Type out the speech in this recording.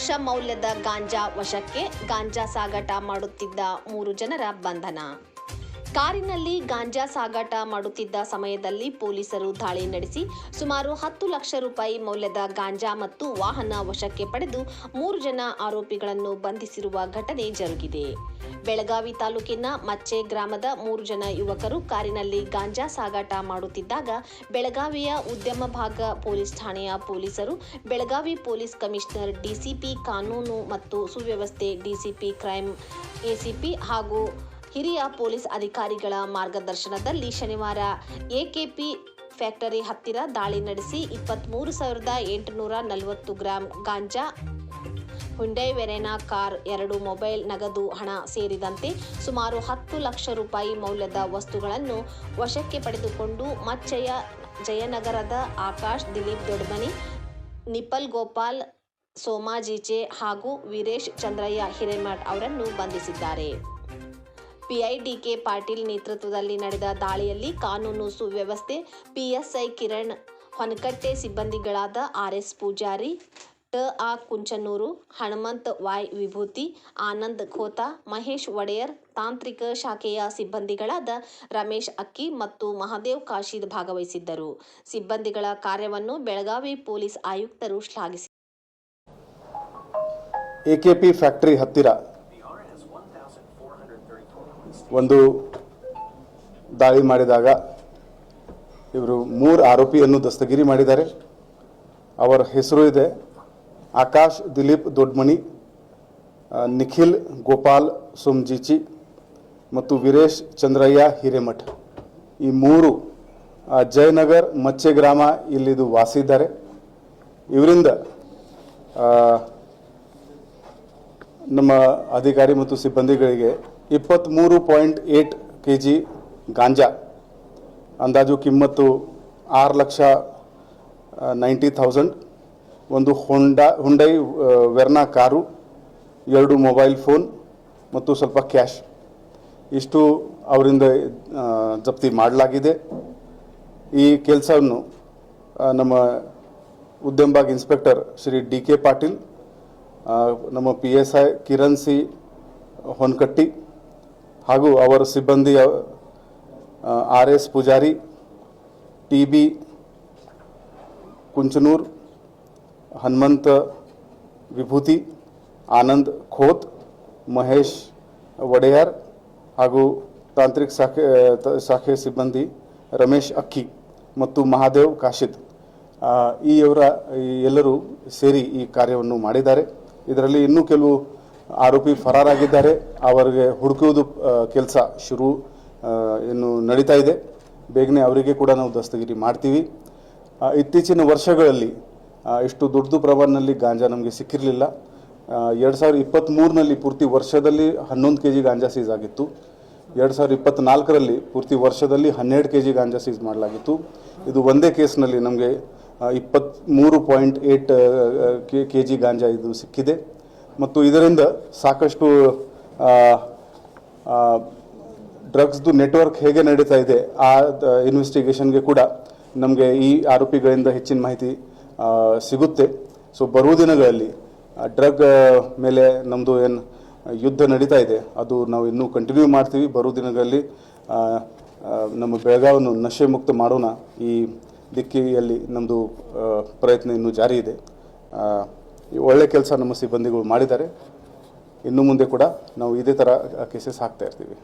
ಲಕ್ಷ ಮೌಲ್ಯದ ಗಾಂಜಾ ವಶಕ್ಕೆ. ಗಾಂಜಾ ಸಾಗಾಟ ಮಾಡುತ್ತಿದ್ದ 3 ಜನರ ಬಂಧನ. ಕಾರಿನಲ್ಲಿ ಗಾಂಜಾ ಸಾಗಾಟ ಮಾಡುತ್ತಿದ್ದ ಸಮಯದಲ್ಲಿ ಪೊಲೀಸರು ದಾಳಿ ನಡೆಸಿ ಸುಮಾರು 10 ಲಕ್ಷ ರೂಪಾಯಿ ಮೌಲ್ಯದ ಗಾಂಜಾ ಮತ್ತು ವಾಹನ ವಶಕ್ಕೆ ಪಡೆದು 3 ಜನ ಆರೋಪಿಗಳನ್ನು ಬಂಧಿಸಿರುವ ಘಟನೆ ಜರುಗಿದೆ. ಬೆಳಗಾವಿ ತಾಲೂಕಿನ ಮಚ್ಚೆ ಗ್ರಾಮದ 3 ಜನ ಯುವಕರು ಕಾರಿನಲ್ಲಿ ಗಾಂಜಾ ಸಾಗಾಟ ಮಾಡುತ್ತಿದ್ದಾಗ ಬೆಳಗಾವಿಯ ಉದ್ಯಮ ಭಾಗ ಪೊಲೀಸ್ ಠಾಣೆಯ ಪೊಲೀಸರು, ಬೆಳಗಾವಿ ಪೊಲೀಸ್ ಕಮಿಷನರ್, ಡಿಸಿಪಿ ಕಾನೂನು ಮತ್ತು ಸುವ್ಯವಸ್ಥೆ, ಡಿಸಿಪಿ ಕ್ರೈಂ, ಎಸಿಪಿ ಹಾಗೂ ಹಿರಿಯ ಪೊಲೀಸ್ ಅಧಿಕಾರಿಗಳ ಮಾರ್ಗದರ್ಶನದಲ್ಲಿ ಶನಿವಾರ ಎಕೆಪಿ ಫ್ಯಾಕ್ಟರಿ ಹತ್ತಿರ ದಾಳಿ ನಡೆಸಿ 23,840 ಗ್ರಾಂ ಗಾಂಜಾ, ಹುಂಡೈ ವೆರೆನಾ ಕಾರ್, 2 ಮೊಬೈಲ್, ನಗದು ಹಣ ಸೇರಿದಂತೆ ಸುಮಾರು 10 ಲಕ್ಷ ರೂಪಾಯಿ ಮೌಲ್ಯದ ವಸ್ತುಗಳನ್ನು ವಶಕ್ಕೆ ಪಡೆದುಕೊಂಡು ಮಚ್ಚೆಯ ಜಯನಗರದ ಆಕಾಶ್ ದಿಲೀಪ್ ದೊಡ್ಮನಿ, ನಿಪಲ್ ಗೋಪಾಲ್ ಸೋಮಾಜಿಚೆ ಹಾಗೂ ವೀರೇಶ್ ಚಂದ್ರಯ್ಯ ಹಿರೇಮಠ್ ಅವರನ್ನು ಬಂಧಿಸಿದ್ದಾರೆ. ಪಿಐ.ಡಿ.ಕೆ. ಪಾಟೀಲ್ ನೇತೃತ್ವದಲ್ಲಿ ನಡೆದ ದಾಳಿಯಲ್ಲಿ ಕಾನೂನು ಸುವ್ಯವಸ್ಥೆ ಪಿಎಸ್ಐ ಕಿರಣ್ ಹೊನಕಟ್ಟೆ, ಸಿಬ್ಬಂದಿಗಳಾದ ಆರ್.ಎಸ್. ಪೂಜಾರಿ, ಟ.ಆ. ಕುಂಚನೂರು, ಹನುಮಂತ್ ವಾಯ್ ವಿಭೂತಿ, ಆನಂದ್ ಖೋತಾ, ಮಹೇಶ್ ಒಡೆಯರ್, ತಾಂತ್ರಿಕ ಶಾಖೆಯ ಸಿಬ್ಬಂದಿಗಳಾದ ರಮೇಶ್ ಅಕ್ಕಿ ಮತ್ತು ಮಹಾದೇವ್ ಕಾಶೀದ್ ಭಾಗವಹಿಸಿದ್ದರು. ಸಿಬ್ಬಂದಿಗಳ ಕಾರ್ಯವನ್ನು ಬೆಳಗಾವಿ ಪೊಲೀಸ್ ಆಯುಕ್ತರು ಶ್ಲಾಘಿಸಿದರು. ಎಕೆಪಿ ಫ್ಯಾಕ್ಟರಿ ಹತ್ತಿರ ಒಂದು ದಾಳಿ ಮಾಡಿದಾಗ ಇವರು 3 ಆರೋಪಿಯನ್ನು ದಸ್ತಗಿರಿ ಮಾಡಿದ್ದಾರೆ. ಅವರ ಹೆಸರು ಇದೆ ಆಕಾಶ್ ದಿಲೀಪ್ ದೊಡ್ಮನಿ, ನಿಖಿಲ್ ಗೋಪಾಲ್ ಸೋಮಜಿಚಿ ಮತ್ತು ವೀರೇಶ್ ಚಂದ್ರಯ್ಯ ಹಿರೇಮಠ್. ಈ 3 ಜಯನಗರ್ ಮಚ್ಚೆ ಗ್ರಾಮ ಇಲ್ಲಿದು ವಾಸಿದ್ದಾರೆ. ಇವರಿಂದ ನಮ್ಮ ಅಧಿಕಾರಿ ಮತ್ತು ಸಿಬ್ಬಂದಿಗಳಿಗೆ 23.8 kg ಗಾಂಜಾ, ಅಂದಾಜು ಕಿಮ್ಮತ್ತು 6,90,000, ಒಂದು Hyundai Verna car, 2 mobile phone ಮತ್ತು ಸ್ವಲ್ಪ ಕ್ಯಾಶ್, ಇಷ್ಟು ಅವರಿಂದ ಜಪ್ತಿ ಮಾಡಲಾಗಿದೆ. ಈ ಕೆಲಸವನ್ನು ನಮ್ಮ ಉದ್ಯಮಭಾಗ ಇನ್ಸ್ಪೆಕ್ಟರ್ ಶ್ರೀ ಡಿ.ಕೆ. ಪಾಟೀಲ್, ನಮ್ಮ PSI ಕಿರಣ್ ಸಿ ಹೊನಕಟ್ಟಿ ಹಾಗೂ ಅವರ ಸಿಬ್ಬಂದಿ ಆರ್.ಎಸ್. ಪೂಜಾರಿ, ಟಿ.ಬಿ. ಕುಂಚನೂರ್, ಹನುಮಂತ ವಿಭೂತಿ, ಆನಂದ್ ಖೋತ್, ಮಹೇಶ್ ಒಡೆಯರ್ ಹಾಗೂ ತಾಂತ್ರಿಕ ಶಾಖೆ ಸಿಬ್ಬಂದಿ ರಮೇಶ್ ಅಕ್ಕಿ ಮತ್ತು ಮಹಾದೇವ್ ಕಾಶಿದ್, ಎಲ್ಲರೂ ಸೇರಿ ಈ ಕಾರ್ಯವನ್ನು ಮಾಡಿದ್ದಾರೆ. ಇದರಲ್ಲಿ ಇನ್ನೂ ಕೆಲವು ಆರೋಪಿ ಫರಾರಾಗಿದ್ದಾರೆ. ಅವರಿಗೆ ಹುಡುಕುವುದು ಕೆಲಸ ಇನ್ನು ನಡೀತಾ ಇದೆ. ಬೇಗನೆ ಅವರಿಗೆ ಕೂಡ ನಾವು ದಸ್ತಗಿರಿ ಮಾಡ್ತೀವಿ. ಇತ್ತೀಚಿನ ವರ್ಷಗಳಲ್ಲಿ ಇಷ್ಟು ದೊಡ್ಡ ಪ್ರಮಾಣದಲ್ಲಿ ಗಾಂಜಾ ನಮಗೆ ಸಿಕ್ಕಿರಲಿಲ್ಲ. 2023ನಲ್ಲಿ ಪೂರ್ತಿ ವರ್ಷದಲ್ಲಿ 11 kg ಗಾಂಜಾ ಸೀಸ್ ಆಗಿತ್ತು. 2024ರಲ್ಲಿ ಪೂರ್ತಿ ವರ್ಷದಲ್ಲಿ 12 kg ಗಾಂಜಾ ಸೀಸ್ ಮಾಡಲಾಗಿತ್ತು. ಇದು ಒಂದೇ ಕೇಸ್ನಲ್ಲಿ ನಮಗೆ 23.8 kg ಗಾಂಜಾ ಇದು ಸಿಕ್ಕಿದೆ. ಮತ್ತು ಇದರಿಂದ ಸಾಕಷ್ಟು ಡ್ರಗ್ಸ್ದು ನೆಟ್ವರ್ಕ್ ಹೇಗೆ ನಡೀತಾ ಇದೆ ಆ ಇನ್ವೆಸ್ಟಿಗೇಷನ್ಗೆ ಕೂಡ ನಮಗೆ ಈ ಆರೋಪಿಗಳಿಂದ ಹೆಚ್ಚಿನ ಮಾಹಿತಿ ಸಿಗುತ್ತೆ. ಸೊ ಬರುವ ದಿನಗಳಲ್ಲಿ ಡ್ರಗ್ ಮೇಲೆ ನಮ್ಮದು ಏನು ಯುದ್ಧ ನಡೀತಾ ಇದೆ ಅದು ನಾವು ಇನ್ನೂ ಕಂಟಿನ್ಯೂ ಮಾಡ್ತೀವಿ. ಬರುವ ದಿನಗಳಲ್ಲಿ ನಮ್ಮ ಬೆಳಗಾವನ್ನು ನಶೆ ಮುಕ್ತ ಮಾಡೋಣ, ಈ ದಿಕ್ಕಿನಲ್ಲಿ ನಮ್ಮದು ಪ್ರಯತ್ನ ಇನ್ನೂ ಜಾರಿ ಇದೆ. ಒಳ್ಳೆ ಕೆಲಸ ನಮ್ಮ ಸಿಬ್ಬಂದಿಗಳು ಮಾಡಿದ್ದಾರೆ. ಇನ್ನು ಮುಂದೆ ಕೂಡ ನಾವು ಇದೇ ಥರ ಕೇಸಸ್ ಹಾಕ್ತಾ ಇರ್ತೀವಿ.